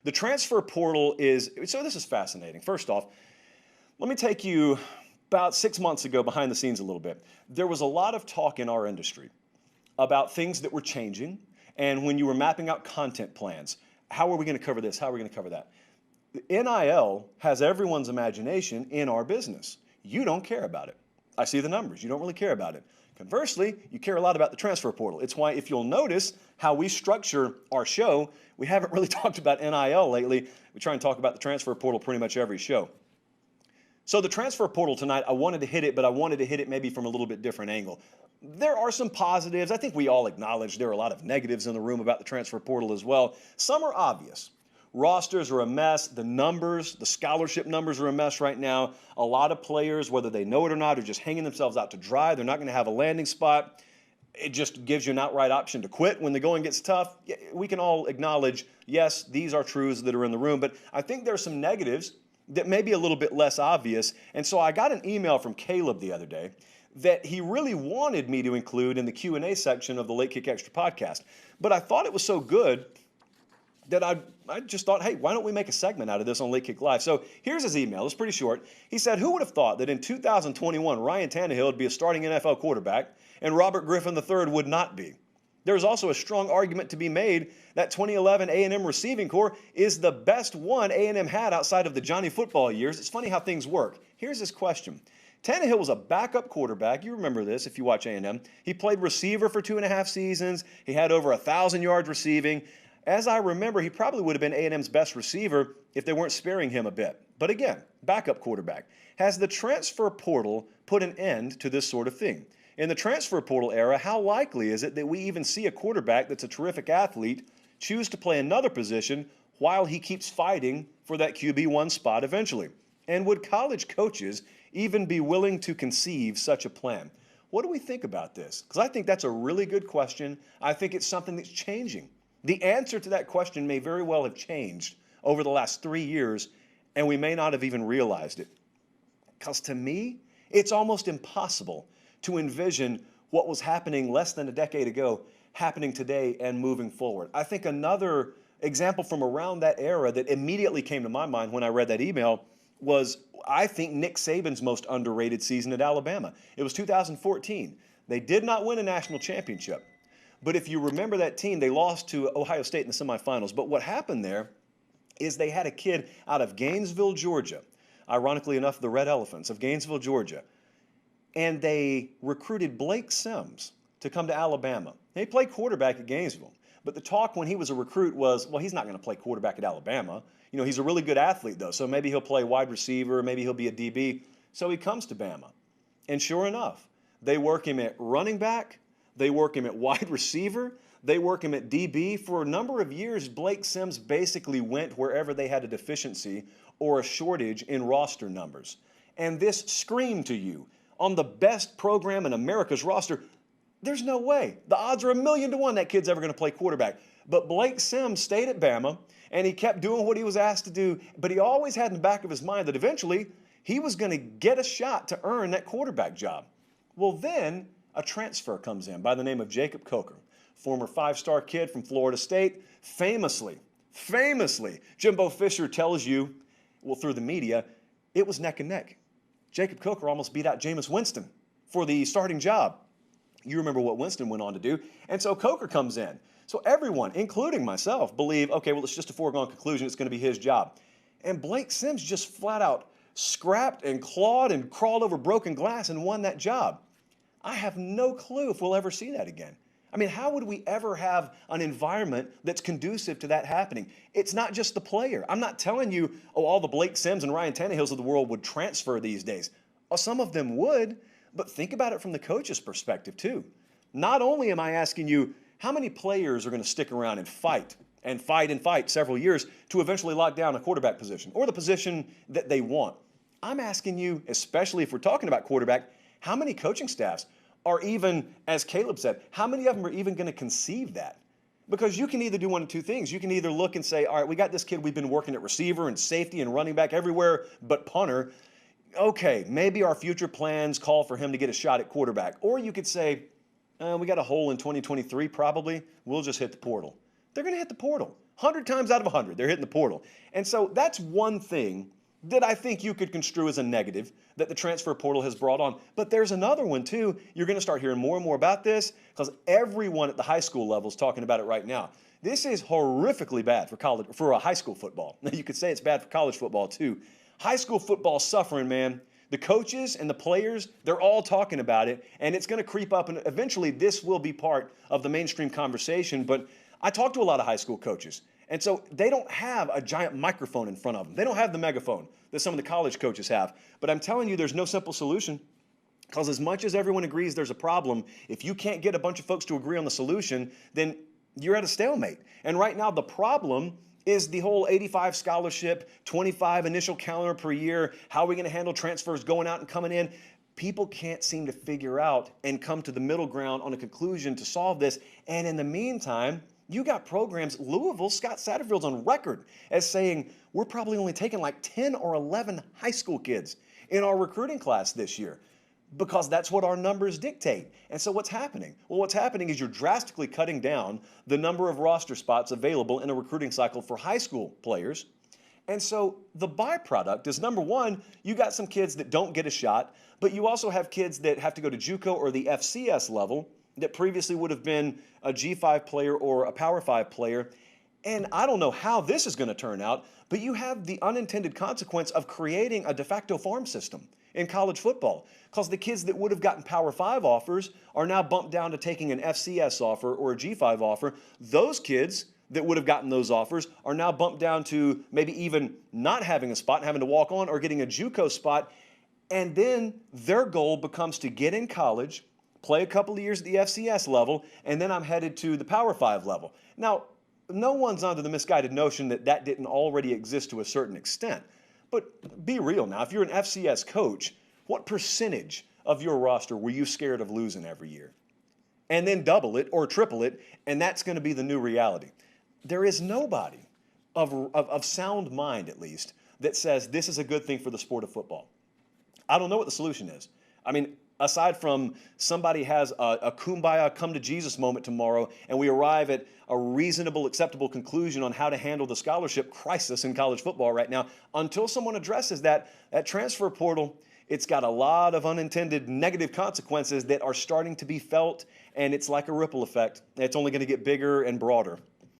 The transfer portal is, so this is fascinating. First off, let me take you about 6 months ago behind the scenes a little bit. There was a lot of talk in our industry about things that were changing, and when you were mapping out content plans, how are we going to cover this? How are we going to cover that? NIL has everyone's imagination in our business. You don't care about it. I see the numbers. You don't really care about it. Conversely, you care a lot about the transfer portal. It's why, if you'll notice how we structure our show, we haven't really talked about NIL lately. We try and talk about the transfer portal pretty much every show. So the transfer portal tonight, I wanted to hit it, but I wanted to hit it maybe from a little bit different angle. There are some positives. I think we all acknowledge there are a lot of negatives in the room about the transfer portal as well. Some are obvious. Rosters are a mess. The numbers, the scholarship numbers are a mess right now. A lot of players, whether they know it or not, are just hanging themselves out to dry. They're not going to have a landing spot. It just gives you an outright option to quit when the going gets tough. We can all acknowledge, yes, these are truths that are in the room, but I think there are some negatives that may be a little bit less obvious. And so I got an email from Caleb the other day that he really wanted me to include in the Q&A section of the Late Kick Extra podcast. But I thought it was so good that I just thought, hey, why don't we make a segment out of this on Late Kick Live? So here's his email. It's pretty short. He said, who would have thought that in 2021, Ryan Tannehill would be a starting NFL quarterback and Robert Griffin III would not be? There's also a strong argument to be made that 2011 A&M receiving corps is the best one A&M had outside of the Johnny football years. It's funny how things work. Here's his question. Tannehill was a backup quarterback. You remember this if you watch A&M. He played receiver for 2.5 seasons. He had over 1,000 yards receiving. As I remember, he probably would have been A&M's best receiver if they weren't sparing him a bit. But again, backup quarterback. Has the transfer portal put an end to this sort of thing? In the transfer portal era, how likely is it that we even see a quarterback that's a terrific athlete choose to play another position while he keeps fighting for that QB1 spot eventually? And would college coaches even be willing to conceive such a plan? What do we think about this? Because I think that's a really good question. I think it's something that's changing. The answer to that question may very well have changed over the last 3 years, and we may not have even realized it. Because to me, it's almost impossible to envision what was happening less than a decade ago happening today and moving forward. I think another example from around that era that immediately came to my mind when I read that email was, I think, Nick Saban's most underrated season at Alabama. It was 2014. They did not win a national championship. But if you remember that team, they lost to Ohio State in the semifinals. But what happened there is they had a kid out of Gainesville, Georgia, ironically enough, the Red Elephants of Gainesville, Georgia, and they recruited Blake Sims to come to Alabama. He played quarterback at Gainesville, but the talk when he was a recruit was, well, he's not going to play quarterback at Alabama. You know, he's a really good athlete, though, so maybe he'll play wide receiver, maybe he'll be a DB. So he comes to Bama, and sure enough, they work him at running back, they work him at wide receiver, they work him at DB. For a number of years, Blake Sims basically went wherever they had a deficiency or a shortage in roster numbers. And this screamed to you, on the best program in America's roster, there's no way. The odds are 1,000,000 to 1 that kid's ever going to play quarterback. But Blake Sims stayed at Bama, and he kept doing what he was asked to do, but he always had in the back of his mind that eventually he was going to get a shot to earn that quarterback job. Well, then a transfer comes in by the name of Jacob Coker, former 5-star kid from Florida State. Famously, Jimbo Fisher tells you, well, through the media, it was neck and neck. Jacob Coker almost beat out Jameis Winston for the starting job. You remember what Winston went on to do. And so Coker comes in. So everyone, including myself, believe, okay, well, it's just a foregone conclusion. It's going to be his job. And Blake Sims just flat out scrapped and clawed and crawled over broken glass and won that job. I have no clue if we'll ever see that again. I mean, how would we ever have an environment that's conducive to that happening? It's not just the player. I'm not telling you, oh, all the Blake Sims and Ryan Tannehills of the world would transfer these days. Well, some of them would, but think about it from the coach's perspective too. Not only am I asking you, how many players are going to stick around and fight several years to eventually lock down a quarterback position or the position that they want? I'm asking you, especially if we're talking about quarterback, how many coaching staffs are even, as Caleb said, how many of them are even going to conceive that? Because you can either do one of two things. You can either look and say, all right, we got this kid, we've been working at receiver and safety and running back everywhere but punter. Okay, maybe our future plans call for him to get a shot at quarterback. Or you could say, we got a hole in 2023 probably. We'll just hit the portal. They're going to hit the portal. 100 times out of 100, they're hitting the portal. And so that's one thing that I think you could construe as a negative that the transfer portal has brought on. But there's another one too. You're going to start hearing more and more about this because everyone at the high school level is talking about it right now. This is horrifically bad for high school football. Now you could say it's bad for college football too. High school football suffering, man. The coaches and the players, they're all talking about it, and it's going to creep up, and eventually this will be part of the mainstream conversation. But I talk to a lot of high school coaches, and so they don't have a giant microphone in front of them. They don't have the megaphone that some of the college coaches have. But I'm telling you, there's no simple solution, because as much as everyone agrees there's a problem, if you can't get a bunch of folks to agree on the solution, then you're at a stalemate. And right now, the problem is the whole 85 scholarship, 25 initial calendar per year. How are we going to handle transfers going out and coming in? People can't seem to figure out and come to the middle ground on a conclusion to solve this. And in the meantime, you got programs. Louisville, Scott Satterfield's on record as saying, we're probably only taking like 10 or 11 high school kids in our recruiting class this year, because that's what our numbers dictate. And so what's happening? Well, what's happening is you're drastically cutting down the number of roster spots available in a recruiting cycle for high school players. And so the byproduct is, number one, you got some kids that don't get a shot, but you also have kids that have to go to JUCO or the FCS level that previously would have been a G5 player or a Power 5 player. And I don't know how this is going to turn out, but you have the unintended consequence of creating a de facto farm system in college football, because the kids that would have gotten Power 5 offers are now bumped down to taking an FCS offer or a G5 offer. Those kids that would have gotten those offers are now bumped down to maybe even not having a spot and having to walk on, or getting a JUCO spot. And then their goal becomes to get in college, play a couple of years at the FCS level, and then I'm headed to the Power 5 level. Now, no one's under the misguided notion that that didn't already exist to a certain extent. But be real now. If you're an FCS coach, what percentage of your roster were you scared of losing every year? And then double it or triple it, and that's going to be the new reality. There is nobody of sound mind, at least, that says this is a good thing for the sport of football. I don't know what the solution is. I mean, aside from somebody has a kumbaya come to Jesus moment tomorrow and we arrive at a reasonable, acceptable conclusion on how to handle the scholarship crisis in college football right now, until someone addresses that transfer portal, it's got a lot of unintended negative consequences that are starting to be felt, and it's like a ripple effect. It's only going to get bigger and broader.